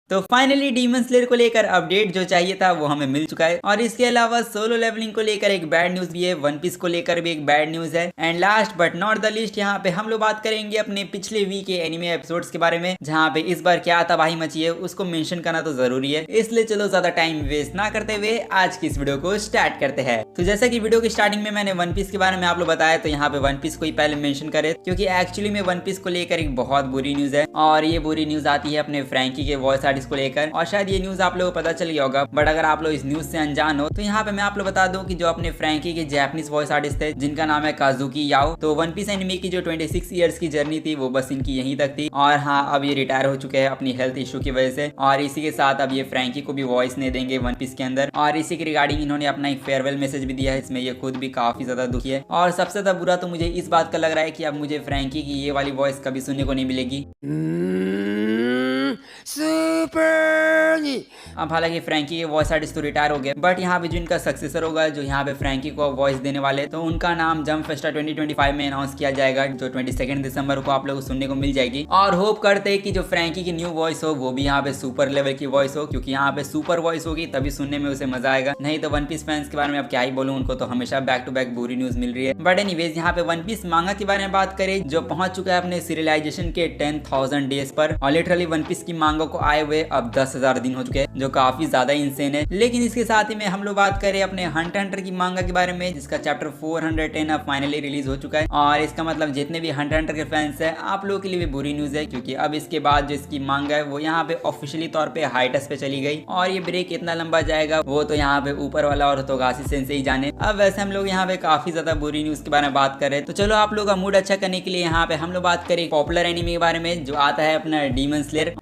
तो finally demon slayer को लेकर अपडेट जो चाहिए था वो हमें मिल चुका है। और इसके अलावा सोलो लेवलिंग को लेकर एक बैड न्यूज भी है, वन पीस को लेकर भी एक बैड न्यूज है। And last but not the least यहाँ पे हम लोग बात करेंगे अपने पिछले वीक के एनिमे एपिसोड्स के बारे में, जहाँ पे इस बार क्या तबाही मची है उसको मेंशन करना तो जरूरी है। इसलिए चलो ज्यादा टाइम वेस्ट ना करते हुए आज की इस वीडियो को स्टार्ट करते हैं। तो जैसा कि वीडियो की स्टार्टिंग में मैंने वन पीस के बारे में आप लोग बताया, तो यहाँ पे वन पीस को ही पहले मेंशन करे, क्योंकि एक्चुअली में वन पीस को लेकर एक बहुत बुरी न्यूज है। और ये बुरी न्यूज आती है अपने फ्रैंकी के वॉइस आर्टिस्ट को लेकर। और शायद ये न्यूज आप लोगों को पता चल गया होगा, बट अगर आप लोग इस न्यूज से अनजान हो तो यहाँ पे मैं आप लोग बता दूं कि जो अपने फ्रैंकी के जापानीज वॉइस आर्टिस्ट थे जिनका नाम है काजुकी याओ, तो वन पीस एनिमे की जो 26 इयर्स की जर्नी थी वो बस इनकी यहीं तक थी। और हाँ, अब ये रिटायर हो चुके हैं अपनी हेल्थ इशू की वजह से। और इसी के साथ अब ये फ्रैंकी को भी वॉइस नहीं देंगे वन पीस के अंदर। और इसी के रिगार्डिंग इन्होंने अपना एक फेयरवेल मैसेज भी दिया है, इसमें ये खुद भी काफी ज्यादा दुखी है। और सबसे ज्यादा बुरा तो मुझे इस बात का लग रहा है कि अब मुझे फ्रैंकी की ये वाली वॉइस कभी सुनने को नहीं मिलेगी। अब हालांकि फ्रैंकी के वॉइस आर्टिस्ट तो रिटायर हो गए, बट यहाँ पे जो इनका सक्सेसर होगा जो यहाँ पे फ्रैंकी को वॉइस देने वाले, तो उनका नाम जंप फेस्टा 2025 में अनाउंस किया जाएगा, जो 22 दिसंबर को आप लोगों को सुनने को मिल जाएगी। और होप करते हैं कि जो फ्रैंकी की न्यू वॉइस हो वो भी यहाँ पे सुपर लेवल की वॉइस हो, क्योंकि यहाँ पे सुपर वॉइस होगी तभी सुनने में उसे मजा आएगा। नहीं तो वन पीस फैंस के बारे में अब क्या ही बोलूं, उनको तो हमेशा बैक टू बैक बुरी न्यूज मिल रही है। बट एनीवेज यहाँ पे वन पीस मांगा के बारे में बात करें, जो पहुंच चुका है अपने सीरियलाइजेशन के 10,000 डेज पर। और लिटरली वन पीस की मांगो को आए हुए अब 10,000 दिन हो चुके हैं, जो काफी ज्यादा इंसेन है। लेकिन इसके साथ ही में हम लोग बात करें अपने हंटर हंटर की मांगा के बारे में, जिसका चैप्टर 410 अब फाइनली रिलीज हो चुका है। और इसका मतलब जितने भी हंटर हंटर के फैंस है आप लोगों के लिए भी बुरी न्यूज है, क्योंकि अब इसके बाद जो इसकी मांगा है वो यहाँ पे ऑफिशियली तौर पे हाइटस पे चली गई। और ये ब्रेक इतना लंबा जाएगा वो तो यहाँ पे ऊपर वाला और तोगाशी सेंसेई ही जाने। अब वैसे हम लोग यहाँ पे काफी ज्यादा बुरी न्यूज के बारे में बात करें, तो चलो आप लोग का मूड अच्छा करने के लिए यहाँ पे हम लोग बात करें पॉपुलर एनिमे के बारे में, जो आता है अपना डीमन स्लेयर।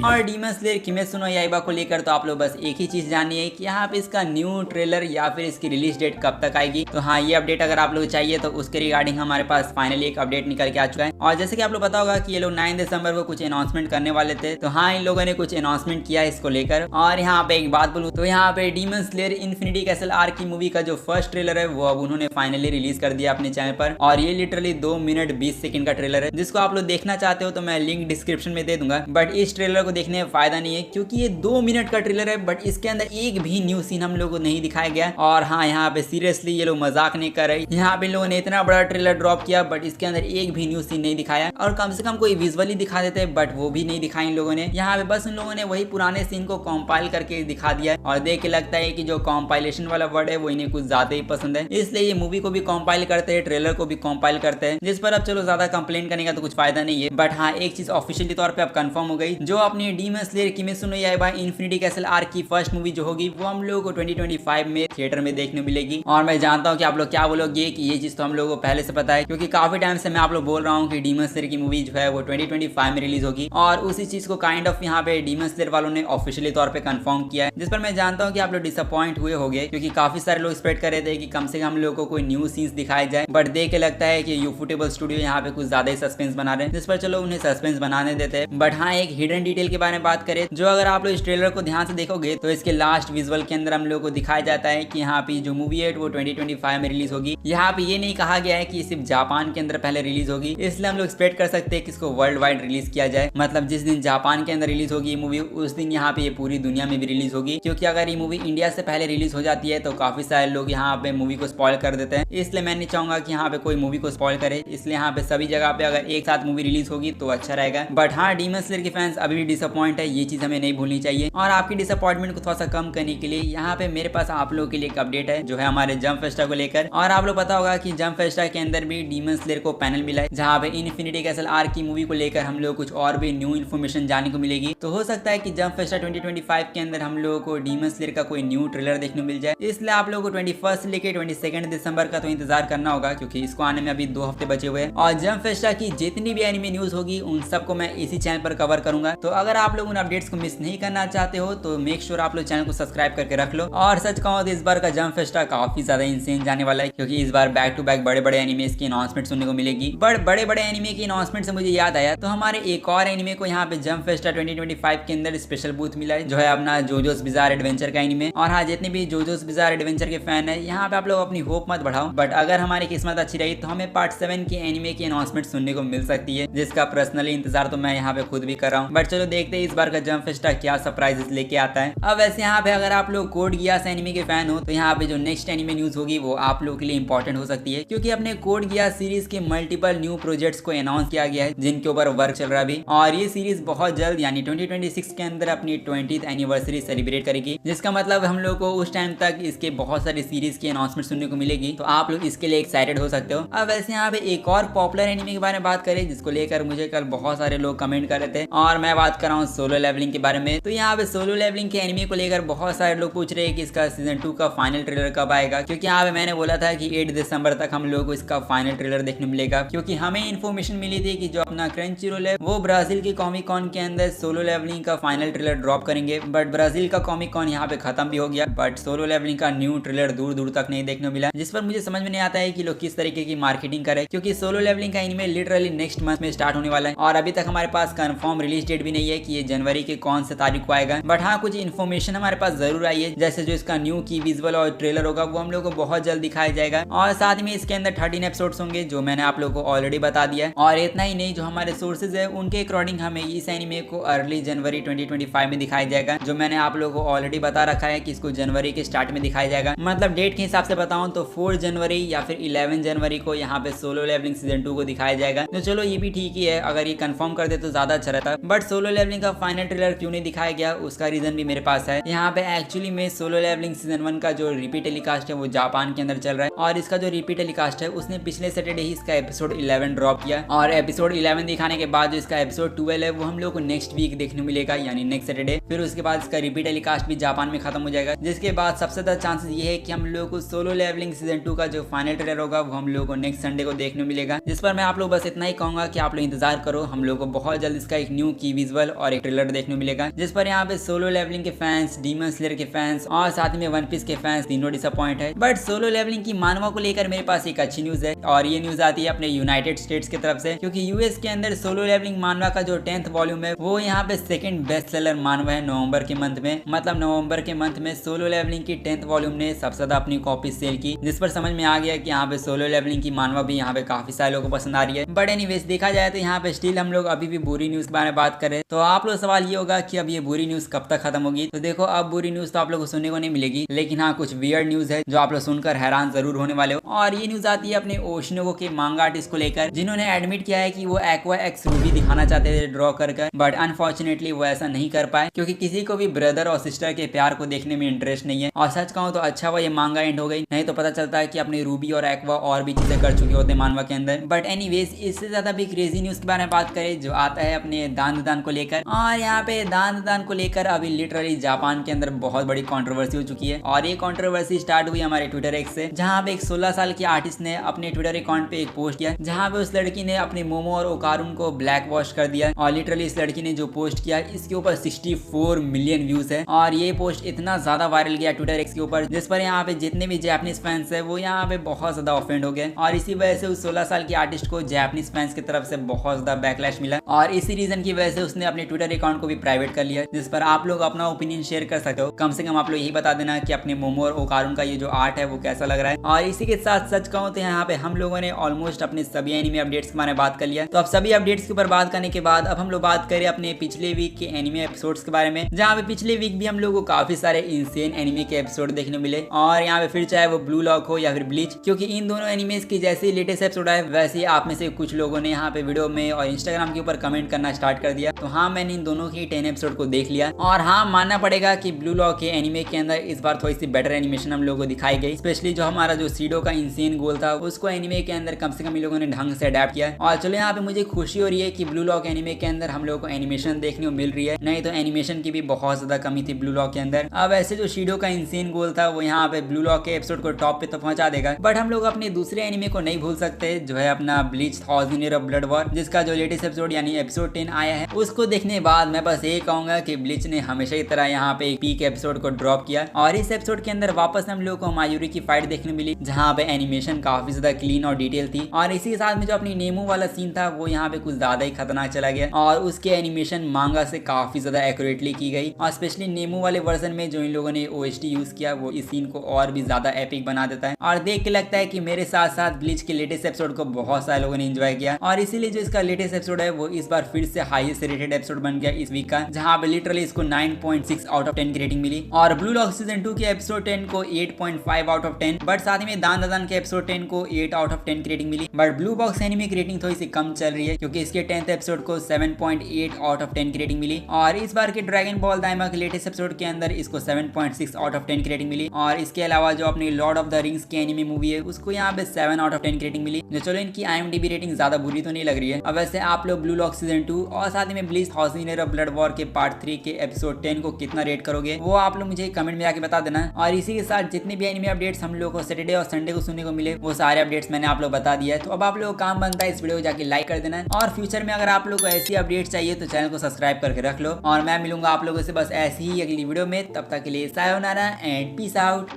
और डीमन स्लेयर किमेत्सु नो याइबा को लेकर तो आप लोग बस एक ही चीज जानिए कि यहाँ पे इसका न्यू ट्रेलर या फिर इसकी रिलीज डेट कब तक आएगी। तो हाँ, ये अपडेट अगर आप लोग चाहिए तो उसके रिगार्डिंग हमारे पास फाइनली एक अपडेट निकल के आ चुका है। और जैसे कि आप लोग पता होगा कि ये लोग 9 दिसंबर को कुछ अनाउंसमेंट करने वाले थे, तो हाँ इन लोगों ने कुछ अनाउंसमेंट किया है इसको लेकर। और यहाँ पे एक बात बोलूँ तो यहाँ पे demon slayer infinity Castle arc की मूवी का जो फर्स्ट ट्रेलर है वो अब उन्होंने फाइनली रिलीज कर दिया अपने चैनल पर। और ये लिटरली 2 मिनट 20 सेकंड का ट्रेलर है, जिसको आप लोग देखना चाहते हो तो मैं लिंक डिस्क्रिप्शन में दे दूंगा। बट इस ट्रेलर को देखने में फायदा नहीं है, क्योंकि ये 2 मिनट का ट्रेलर है, बट इसके अंदर एक भी न्यू सीन हम लोगों को नहीं दिखाया गया। और हाँ, यहाँ पे सीरियसली ये लोग मजाक नहीं कर रहे, यहाँ पे इन लोगों ने इतना बड़ा ट्रेलर ड्रॉप किया बट इसके अंदर एक भी न्यू सीन नहीं दिखाया। और कम से कम कोई विजुअली दिखा देते, बट वो भी नहीं दिखाया इन लोगों ने। यहाँ पे बस इन लोगों ने वही पुराने सीन को कंपाइल करके दिखा दिया। और देख के लगता है कि जो कंपाइलेशन वाला वर्ड है वो इन्हें कुछ ज्यादा ही पसंद है, इसलिए ये मूवी को भी कंपाइल करते हैं, ट्रेलर को भी कंपाइल करते हैं, जिस पर अब चलो ज्यादा कंप्लेन करने का तो कुछ फायदा नहीं है। बट हाँ, एक चीज ऑफिशियली तौर पे अब कंफर्म हो गई, जो अपनी Demon Slayer Kimetsu no Yaiba Infinity Castle arc की फर्स्ट मूवी जो होगी वो हम लोगों को 2025 में थिएटर में देखने मिलेगी। और मैं जानता हूँ कि आप लोग क्या बोलोगे कि ये चीज तो हम लोगों को पहले से पता है, क्योंकि काफी टाइम से मैं आप लोग बोल रहा हूँ कि डीमन स्लेयर की मूवी जो है वो 2025 में रिलीज होगी। और उसी चीज को काइंड ऑफ यहाँ पे डीमन स्लेयर वालों ने ऑफिशियली तौर पे कंफर्म किया है, जिस पर मैं जानता हूँ कि आप लोग डिसअपॉइंट हुए होंगे, क्योंकि काफी सारे लोग एक्सपेक्ट कर रहे थे कि कम से कम हम लोगों को कोई न्यू सीन्स दिखाए जाए। बट देख के लगता है कि यूफुटेबल स्टूडियो यहाँ पे कुछ ज्यादा ही सस्पेंस बना रहे हैं, जिस पर चलो उन्हें सस्पेंस बनाने देते हैं। बट हाँ, एक हिडन डिटेल के बारे में बात करें, जो अगर आप लोग इस ट्रेलर को ध्यान से देखोगे तो इसके लास्ट विजुअल के अंदर हम लोगों को दिखाया जाता है कि यहाँ पे जो मूवी है वो 2025 में रिलीज होगी। यहाँ पे ये नहीं कहा गया है कि सिर्फ जापान के अंदर पहले रिलीज होगी, इसलिए हम लोग एक्सपेक्ट कर सकते हैं कि इसको वर्ल्ड वाइड रिलीज किया जाए। मतलब जिस दिन जापान के अंदर रिलीज होगी ये मूवी, उस दिन यहाँ पे ये पूरी दुनिया में भी रिलीज होगी। क्योंकि अगर ये मूवी इंडिया से पहले रिलीज हो जाती है तो काफी सारे लोग यहाँ पे मूवी को स्पॉइल कर देते हैं, इसलिए मैं नहीं चाहूंगा कि यहाँ पे कोई मूवी को स्पॉइल करे। इसलिए यहाँ पे सभी जगह पे अगर एक साथ मूवी रिलीज होगी तो अच्छा रहेगा। बट हाँ, डीमन स्लेयर के फैंस अभी भी डिसअपॉइंट है, ये चीज हमें नहीं भूलनी चाहिए। और आपकी डिसअपॉइंटमेंट को थोड़ा सा कम करने के लिए यहाँ पे मेरे पास आप लोगों के लिए एक अपडेट है, जो है हमारे जंप फेस्टा को लेकर। और आप लोग पता होगा कि जंप फेस्टा के अंदर भी डीमन स्लेयर को पैनल मिला है, जहाँ पे इन्फिनिटी कैसल आर्क की मूवी को लेकर हम लोग कुछ और भी न्यू इन्फॉर्मेशन जानने को मिलेगी। तो हो सकता है कि जंप फेस्टा 2025 के अंदर हम लोगों को डीमन स्लेयर का कोई न्यू ट्रेलर देखने को मिल जाए। इसलिए आप लोगों को 21 लेके 22 दिसंबर का तो इंतजार करना होगा, क्योंकि इसको आने में अभी 2 हफ्ते बचे हुए हैं। और जंप फेस्टा की जितनी भी एनिमे न्यूज होगी उन सबको मैं इसी चैनल पर कवर करूंगा। तो अगर आप लोग उन अपडेट्स को मिस नहीं करना चाहते हो तो मेक श्योर आप लोग चैनल को सब्सक्राइब करके रख लो। और सच कहूं तो इस बार का जंप फेस्टा काफी ज्यादा इंसेन जाने वाला है, क्योंकि इस बार बैक टू बैक बड़े बड़े एनिमेस की अनाउंसमेंट सुनने को मिलेगी। बट बड़े बड़े एनिमे की अनाउंसमेंट से मुझे याद आया, तो हमारे एक और एनिमे को यहाँ पे जंप फेस्टा 2025 के अंदर स्पेशल बूथ मिला है, जो है अपना जोजोस बिजार एडवेंचर का एनिमे। और हाँ, जितने भी जोजोस बिजार एडवेंचर के फैन है, यहाँ पे आप लोग अपनी होप मत बढ़ाओ, बट अगर हमारी किस्मत अच्छी रही तो हमें पार्ट 7 की एनिमे की अनाउंसमेंट सुनने को मिल सकती है, जिसका पर्सनली इंतजार तो मैं यहाँ पे खुद भी कर रहा हूँ। बट चलो देखते हैं इस बार का जंप फेस्टा क्या सरप्राइजेस लेके आता है। अब वैसे यहाँ पे अगर आप लोग कोड गियास एनिमे के फैन हो तो यहाँ पे जो नेक्स्ट एनिमे न्यूज होगी वो आप लोगों के लिए इंपॉर्टेंट हो सकती है, क्योंकि अपने कोड गियास सीरीज के मल्टीपल न्यू प्रोजेक्ट्स को अनाउंस किया गया है जिनके ऊपर वर्क चल रहा है अभी। और ये सीरीज बहुत जल्द यानी 2026 के अंदर अपनी 20th एनिवर्सरी सेलिब्रेट करेगी, जिसका मतलब हम लोग को उस टाइम तक इसके बहुत सारी सीरीज की अनाउंसमेंट सुनने को मिलेगी। तो आप लोग इसके लिए एक्साइटेड हो सकते हो। अब वैसे यहाँ पे एक और पॉपुलर एनिमे के बारे में बात करें जिसको लेकर मुझे कल बहुत सारे लोग कमेंट कर रहे थे, और मैं बात कर रहा हूँ सोलो लेवलिंग के बारे में। तो यहाँ पे सोलो लेवलिंग के एनिमे को लेकर बहुत सारे लोग पूछ रहे हैं कि इसका सीजन 2 का फाइनल ट्रेलर कब आएगा, क्योंकि यहाँ पे मैंने बोला था कि 8 दिसंबर तक हम लोग को इसका फाइनल ट्रेलर देखने मिलेगा, क्योंकि हमें इन्फॉर्मेशन मिली थी कि जो अपना क्रंचीरोल है वो ब्राजील के कॉमिक कॉन के अंदर सोलो लेवलिंग का फाइनल ट्रेलर ड्रॉप करेंगे। बट ब्राजील का कॉमिक कॉन यहाँ पे खत्म भी हो गया, बट सोलो लेवलिंग का न्यू ट्रेलर दूर दूर तक नहीं देखने मिला, जिस पर मुझे समझ में नहीं आता है कि लोग किस तरीके की मार्केटिंग करे, क्योंकि सोलो लेवलिंग का एनिमे लिटरली नेक्स्ट मंथ में स्टार्ट होने वाला है और अभी तक हमारे पास कंफर्म रिलीज डेट भी नहीं है कि ये जनवरी के कौन से तारीख को आएगा। बट हाँ, कुछ इन्फॉर्मेशन हमारे पास जरूर आई है, जैसे जो इसका न्यू की विजुअल और ट्रेलर होगा वो हम लोग को बहुत जल्द दिखाया जाएगा, और साथ में इसके अंदर 13 एपिसोड्स होंगे जो मैंने आप लोगों को ऑलरेडी बता दिया है। और इतना ही नहीं, जो हमारे सोर्सेज है उनके अकॉर्डिंग हमें इस एनिमे को अर्ली जनवरी 2025 में दिखाया जाएगा, जो मैंने आप लोगों को ऑलरेडी बता रखा है कि इसको जनवरी के स्टार्ट में दिखाया जाएगा। मतलब डेट के हिसाब से बताऊं तो 4 जनवरी या फिर 11 जनवरी को यहाँ पे सोलो लेवलिंग सीजन 2 को दिखाया जाएगा। तो चलो ये भी ठीक ही है, अगर ये कंफर्म कर दे तो ज्यादा अच्छा रहता। बट सोलो लेवलिंग का फाइनल ट्रेलर क्यों नहीं दिखाया गया उसका रीजन भी मेरे पास है। यहाँ पे एक्चुअली में सोलो लेवलिंग सीजन 1 का जो रिपीट टेलीकास्ट है वो जापान के अंदर चल रहा है, और इसका जो रिपीट टेलीकास्ट है उसने पिछले सैटरडे ही इसका एपिसोड 11 ड्रॉप किया, और एपिसोड 11 दिखाने के बाद जो इसका एपिसोड 12 है वो हम लोग को नेक्स्ट वीक देखने मिलेगा, यानी नेक्स्ट सैटरडे। फिर उसके बाद इसका रिपीट टेलीकास्ट भी जापान में खत्म हो जाएगा, जिसके बाद सबसे ज्यादा चांसेस ये है कि हम लोग को सोलो लेवलिंग सीजन 2 का जो फाइनल ट्रेलर होगा वो हम लोग को नेक्स्ट संडे को देखने मिलेगा। जिस पर मैं आप लोग बस इतना ही कहूंगा कि आप लोग इंतजार करो, हम लोग को बहुत जल्द इसका एक न्यू की विजुअल और एक ट्रेलर देखने मिलेगा, जिस पर यहाँ पे सोलो लेवलिंग के फैंस, डीमन स्लेयर के फैंस और साथ में वन पीस के फैंस तीनों डिसअपॉइंट है। बट सोलो लेवलिंग की मानवा को लेकर मेरे पास एक अच्छी न्यूज है, और ये न्यूज आती है अपने यूनाइटेड स्टेट्स की तरफ से, क्योंकि यूएस के अंदर सोलो लेवलिंग मानवा का जो 10th वॉल्यूम है वो यहाँ पे सेकंड बेस्ट सेलर मानवा है नवंबर के मंथ में। मतलब नवंबर के मंथ में सोलो लेवलिंग की 10th वॉल्यूम ने सबसे ज्यादा अपनी कॉपी सेल की, जिस पर समझ में आ गया कि यहाँ पे सोलो लेवलिंग की मानवा भी यहाँ पे काफी सारे लोगों को पसंद आ रही है। बट एनीवेज देखा जाए तो यहाँ पे स्टिल हम लोग अभी भी बुरी न्यूज के बारे में बात करें तो आप लोग सवाल ये होगा कि अब ये बुरी न्यूज कब तक खत्म होगी। तो देखो, अब बुरी न्यूज तो आप लोग को सुनने को नहीं मिलेगी, लेकिन हाँ कुछ वियर्ड न्यूज है जो आप लोग सुनकर हैरान जरूर होने वाले हो। और ये न्यूज आती है अपने ओशिनोगो के मांगा आर्टिस्ट को लेकर, जिन्होंने एडमिट किया है कि वो एक्वा एक्स रूबी दिखाना चाहते थे ड्रॉ कर, बट अनफॉर्चुनेटली वो ऐसा नहीं कर पाए, क्योंकि किसी को भी ब्रदर और सिस्टर के प्यार को देखने में इंटरेस्ट नहीं है। और सच कहूँ तो अच्छा हुआ ये मांगा एंड हो गई, नहीं तो पता चलता है कि अपने रूबी और एक्वा और भी चीजें कर चुके होते मानवा के अंदर। बट एनीवेज, इससे ज्यादा भी क्रेजी न्यूज के बारे में बात करें जो आता है अपने दान को लेकर। और यहाँ पे दान को लेकर अभी लिटरली जापान के अंदर बहुत बड़ी कंट्रोवर्सी हो चुकी है, और ये कंट्रोवर्सी स्टार्ट हुई हमारे ट्विटर एक्स से, जहाँ पे एक 16 साल की आर्टिस्ट ने अपने ट्विटर अकाउंट पे एक पोस्ट किया, जहाँ पे उस लड़की ने अपने मोमो और ओकारुन को ब्लैक वॉश कर दिया। और लिटरली इस लड़की ने जो पोस्ट किया इसके ऊपर 64 मिलियन व्यूज है, और ये पोस्ट इतना ज्यादा वायरल गया ट्विटर एक्स के ऊपर, जिस पर यहाँ पे जितने भी जापानीज फैंस है वो यहाँ पे बहुत ज्यादा ऑफेंड हो गए, और इसी वजह से उस 16 साल की आर्टिस्ट को जापानीज फैंस की तरफ से बहुत ज्यादा बैकलैश मिला, और इसी रीजन की वजह से उसने अपने ट्विटर अकाउंट को भी प्राइवेट कर लिया, जिस पर आप लोग अपना ओपिनियन शेयर कर सकते हो। कम से कम आप लोग यही बता देना कि अपने मोमो और ओकारुन का ये जो आर्ट है वो कैसा लग रहा है। और इसी के साथ सच कहूँ तो यहाँ पे हम लोगों ने ऑलमोस्ट अपने सभी एनिमे अपडेट्स के बारे में बात कर लिया। तो अब सभी अपडेट्स के ऊपर बात करने के बाद अब हम लोग बात करें अपने पिछले वीक के एनिमे एपिसोड्स के बारे में, जहाँ पे पिछले वीक भी हम लोगों को काफी सारे इंसेन एनिमे के एपिसोड देखने मिले। और यहाँ पे फिर चाहे वो ब्लू लॉक हो या फिर ब्लीच, क्योंकि इन दोनों एनिमेज की जैसे ही लेटेस्ट एपिसोड आए वैसे ही आप में से कुछ लोगों ने यहाँ पे वीडियो में और इंस्टाग्राम के ऊपर कमेंट करना स्टार्ट कर दिया। तो हाँ, मैंने इन दोनों की 10 एपिसोड को देख लिया, और हाँ मानना पड़ेगा कि ब्लू लॉक के एनिमे के अंदर इस बार थोड़ी सी बेटर एनिमेशन हम लोगों को दिखाई गई, स्पेशली जो हमारा जो सीडो का इंसेन गोल था उसको एनिमे के अंदर कम से कम इन लोगों ने ढंग से अडेप्ट किया। और चलो यहाँ पे मुझे खुशी हो रही है कि ब्लू लॉक एनिमे के अंदर हम लोगों को एनिमेशन देखने को मिल रही है, नहीं तो एनिमेशन की भी बहुत ज्यादा कमी थी ब्लू लॉक के अंदर। अब ऐसे जो शीडो का इंसेन गोल था वो यहाँ पे ब्लू लॉक के एपिसोड को टॉप पे तो पहुंचा देगा, बट हम लोग अपने दूसरे एनिमे को नहीं भूल सकते जो है अपना bleach 1000 year of blood war, जिसका जो लेटेस्ट एपिसोड यानी एपिसोड 10 आया है। उसको देखने के बाद मैं बस ये कहूंगा कि ब्लीच ने हमेशा की तरह यहाँ पे एक पीक एपिसोड को ड्रॉप किया, और इस एपिसोड के अंदर वापस हम लोग को मायूरी की फाइट देखने मिली, जहाँ पे एनिमेशन काफी ज्यादा क्लीन और डिटेल थी। और इसी के साथ में जो अपनी नेमो वाला सीन था वो यहाँ पे कुछ ज्यादा ही खतरनाक चला गया, और उसके एनिमेशन मांगा से काफी ज्यादा एक्यूरेटली की गई, और स्पेशली नेमो वाले वर्जन में जो इन लोगों ने OST यूज किया वो इस सीन को और भी ज्यादा एपिक बना देता है। और देख के लगता है कि मेरे साथ साथ ब्लीच के लेटेस्ट एपिसोड को बहुत सारे लोगों ने एंजॉय किया, और इसीलिए जो इसका लेटेस्ट एपिसोड है वो इस बार फिर से हाईएस्ट रेटेड एपिसोड बन गया इस वीक का, जहां पे लिटरली इसको 9.6 आउट ऑफ 10 की रेटिंग मिली। और ब्लू लॉक सीजन 2 के एपिसोड 10 को 8.5 आउट ऑफ 10, बट साथ ही में दान दादान के एपिसोड 10 को 8 आउट ऑफ 10 की रेटिंग मिली। बट ब्लू बॉक्स एनिमे की रेटिंग थोड़ी सी कम चल रही है क्योंकि इसके 10th एपिसोड को 7.8 आउट ऑफ 10 की रेटिंग मिली। और इस बार के ड्रैगन बॉल दाइमा के लेटेस्ट एपिसोड के अंदर इसको 7.6 आउट ऑफ 10 की रेटिंग मिली। और इसके अलावा जो अपनी लॉर्ड ऑफ द रिंग्स की एनिमे मूवी है उसको यहाँ पे 7 आउट ऑफ 10 की रेटिंग मिली। जो चलो इनकी IMDb रेटिंग ज्यादा बुरी तो नहीं लग रही है। अब वैसे आप लोग ब्लू लॉक सीजन 2 और साथ ही में bleach housing of blood war के पार्ट 3 के एपिसोड 10 को कितना रेट करोगे, वो आप लोग मुझे कमेंट में आके बता देना। और इसी के साथ जितने भी एनिमे अपडेट्स हम लोग को सैटरडे और संडे को सुनने को मिले वो सारे अपडेट्स मैंने आप लोग बता दिया है। तो अब आप लोगों का काम बनता है इस वीडियो को जाके लाइक कर देना। और फ्यूचर में अगर आप लोग को ऐसी अपडेट्स चाहिए तो चैनल को सब्सक्राइब करके रख लो। और मैं मिलूंगा आप लोगों से बस ऐसी ही अगली वीडियो में, तब तक के लिए सायोनारा एंड पीस आउट।